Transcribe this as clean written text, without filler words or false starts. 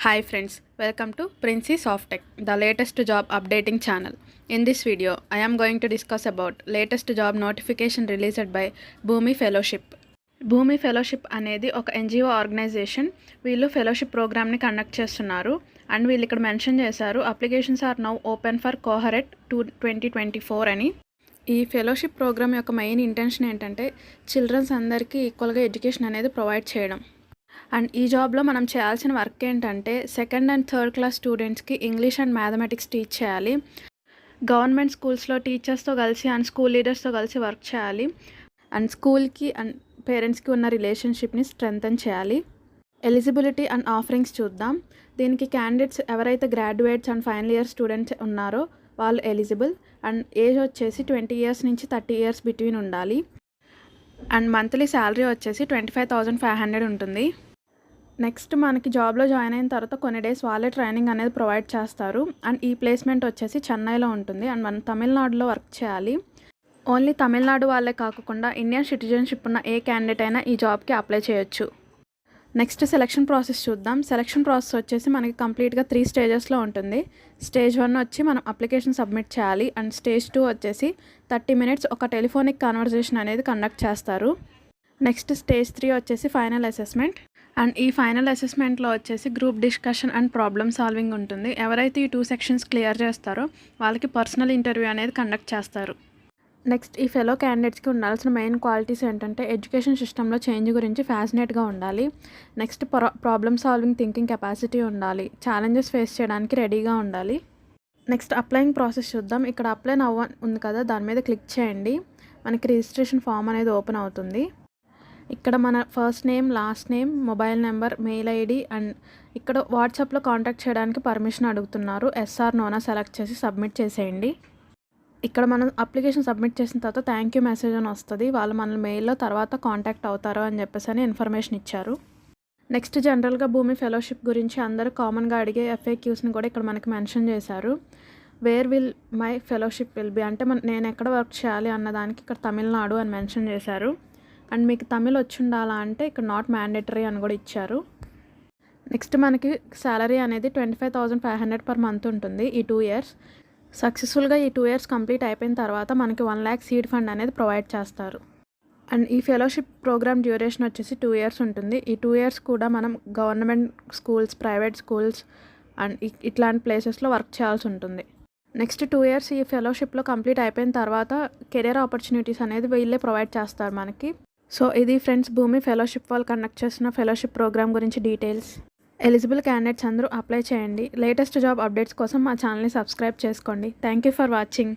Hi friends, welcome to Princey Softech, the latest job updating channel. In this video, I am going to discuss about latest job notification released by Bhumi Fellowship. Bhumi fellowship అనేది ఒక NGO organization. వీళ్ళు fellowship ప్రోగ్రామ్ని conduct చేస్తున్నారు. And వీళ్ళు ఇక్కడ mention చేశారు applications are now open for cohort 2024 అని. ఈ ఫెలోషిప్ ప్రోగ్రామ్ యొక్క మెయిన్ ఇంటెన్షన్ ఏంటంటే చిల్డ్రన్స్ అందరికీ ఈక్వల్గా ఎడ్యుకేషన్ అనేది ప్రొవైడ్ చేయడం. అండ్ ఈ జాబ్లో మనం చేయాల్సిన వర్క్ ఏంటంటే సెకండ్ అండ్ థర్డ్ క్లాస్ స్టూడెంట్స్కి ఇంగ్లీష్ అండ్ మ్యాథమెటిక్స్ టీచ్ చేయాలి. గవర్నమెంట్ స్కూల్స్లో టీచర్స్తో కలిసి అండ్ స్కూల్ లీడర్స్తో కలిసి వర్క్ చేయాలి. అండ్ స్కూల్కి అండ్ పేరెంట్స్కి ఉన్న రిలేషన్షిప్ని స్ట్రెంథన్ చేయాలి. ఎలిజిబిలిటీ అండ్ ఆఫరింగ్స్ చూద్దాం. దీనికి క్యాండిడేట్స్ ఎవరైతే graduates and final year students ఉన్నారో వాళ్ళు ఎలిజిబుల్. అండ్ ఏజ్ వచ్చేసి 20 years నుంచి 30 years బిట్వీన్ ఉండాలి. అండ్ మంత్లీ శాలరీ వచ్చేసి 25,500 ఉంటుంది. నెక్స్ట్ మనకి జాబ్లో జాయిన్ అయిన తర్వాత కొన్ని డేస్ వాళ్ళే ట్రైనింగ్ అనేది ప్రొవైడ్ చేస్తారు. అండ్ ఈ ప్లేస్మెంట్ వచ్చేసి చెన్నైలో ఉంటుంది. అండ్ మనం తమిళనాడులో వర్క్ చేయాలి. ఓన్లీ తమిళనాడు వాళ్ళే కాకుండా ఇండియన్ సిటిజన్షిప్ ఉన్న ఏ క్యాండిడేట్ అయినా ఈ జాబ్కి అప్లై చేయొచ్చు. నెక్స్ట్ సెలక్షన్ ప్రాసెస్ చూద్దాం. సెలక్షన్ ప్రాసెస్ వచ్చేసి మనకి కంప్లీట్గా 3 stagesలో ఉంటుంది. స్టేజ్ 1 వచ్చి మనం అప్లికేషన్ సబ్మిట్ చేయాలి. అండ్ స్టేజ్ 2 వచ్చేసి 30 minutes ఒక టెలిఫోనిక్ కన్వర్జేషన్ అనేది కండక్ట్ చేస్తారు. నెక్స్ట్ స్టేజ్ 3 వచ్చేసి ఫైనల్ అసెస్మెంట్. అండ్ ఈ ఫైనల్ అసెస్మెంట్లో వచ్చేసి group discussion and problem solving ఉంటుంది. ఎవరైతే ఈ 2 sections క్లియర్ చేస్తారో వాళ్ళకి పర్సనల్ ఇంటర్వ్యూ అనేది కండక్ట్ చేస్తారు. నెక్స్ట్ ఈ ఫెలో క్యాండిడేట్స్కి ఉండాల్సిన మెయిన్ క్వాలిటీస్ ఏంటంటే ఎడ్యుకేషన్ సిస్టంలో చేంజ్ గురించి ఫ్యాసినేట్గా ఉండాలి. Next problem solving thinking capacity ఉండాలి. ఛాలెంజెస్ ఫేస్ చేయడానికి రెడీగా ఉండాలి. నెక్స్ట్ అప్లయింగ్ ప్రాసెస్ చూద్దాం. ఇక్కడ అప్లై నౌ ఉంది కదా, దాని మీద క్లిక్ చేయండి. మనకి రిజిస్ట్రేషన్ ఫామ్ అనేది ఓపెన్ అవుతుంది. ఇక్కడ మన first name, last name, mobile number, mail ID and ఇక్కడ వాట్సాప్లో కాంటాక్ట్ చేయడానికి పర్మిషన్ అడుగుతున్నారు. ఎస్ఆర్ నోనా సెలెక్ట్ చేసి సబ్మిట్ చేసేయండి. ఇక్కడ మనం అప్లికేషన్ సబ్మిట్ చేసిన తర్వాత థ్యాంక్ యూ మెసేజ్ అని వస్తుంది. వాళ్ళు మన మెయిల్లో తర్వాత కాంటాక్ట్ అవుతారు అని చెప్పేసి అని ఇన్ఫర్మేషన్ ఇచ్చారు. నెక్స్ట్ జనరల్గా భూమి ఫెలోషిప్ గురించి అందరూ కామన్గా అడిగే FAQsని కూడా ఇక్కడ మనకి మెన్షన్ చేశారు. Where will my fellowship will be అంటే నేను ఎక్కడ వర్క్ చేయాలి అన్నదానికి ఇక్కడ తమిళనాడు అని మెన్షన్ చేశారు. అండ్ మీకు తమిళ్ వచ్చి ఉండాలా అంటే ఇక్కడ నాట్ మ్యాండేటరీ అని కూడా ఇచ్చారు. నెక్స్ట్ మనకి శాలరీ అనేది 25,500 per month ఉంటుంది ఈ 2 years. సక్సెస్ఫుల్గా ఈ 2 years కంప్లీట్ అయిపోయిన తర్వాత మనకి 1 lakh సీడ్ ఫండ్ అనేది ప్రొవైడ్ చేస్తారు. అండ్ ఈ ఫెలోషిప్ ప్రోగ్రామ్ డ్యూరేషన్ వచ్చేసి 2 years ఉంటుంది. ఈ 2 years కూడా మనం government schools, private schools and ఇట్లాంటి ప్లేసెస్లో వర్క్ చేయాల్సి ఉంటుంది. నెక్స్ట్ 2 years ఈ ఫెలోషిప్లో కంప్లీట్ అయిపోయిన తర్వాత కెరియర్ ఆపర్చునిటీస్ అనేది వీళ్ళే ప్రొవైడ్ చేస్తారు మనకి. సో ఇది ఫ్రెండ్స్ భూమి ఫెలోషిప్ వాళ్ళు కండక్ట్ చేస్తున్న ఫెలోషిప్ ప్రోగ్రామ్ గురించి డీటెయిల్స్. ఎలిజిబుల్ క్యాండిడేట్స్ అందరూ అప్లై చేయండి. లేటెస్ట్ జాబ్ అప్డేట్స్ కోసం మా ఛానల్ని సబ్స్క్రైబ్ చేసుకోండి. Thank you for watching.